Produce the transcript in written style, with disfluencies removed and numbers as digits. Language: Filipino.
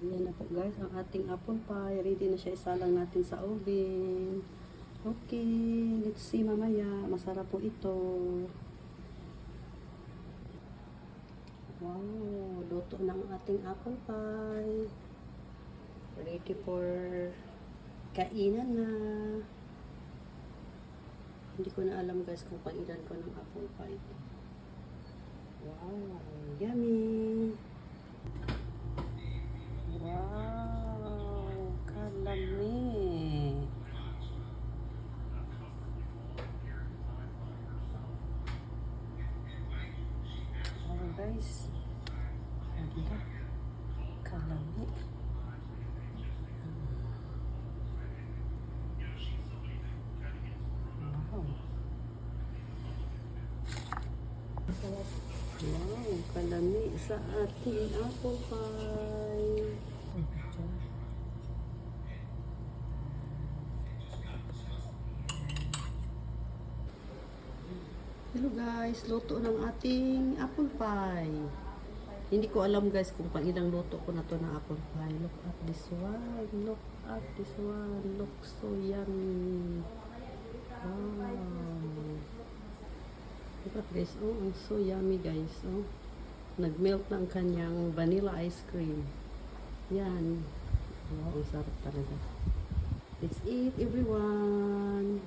Yan na po guys, ang ating apple pie. Ready na siya, isalang natin sa oven. Okay, let's see mamaya. Masarap po ito. Wow, luto ng ating apple pie. Ready for kainan na. Hindi ko na alam guys kung kainan ko ng apple pie. Wow, yummy! Wow, kalami! Wow guys, ganda, kalami. Wow. Wow, kalami sa ating apple pie. Hello guys, luto ng ating apple pie. Hindi ko alam guys kung pang ilang luto ko na to ng apple pie. Look at this one. Look at this one. Look so yummy. Wow. Look at guys. Oh, so yummy guys. Oh. Nag-melt na ang kanyang vanilla ice cream. Yan. Wow, sarap talaga. Let's eat everyone.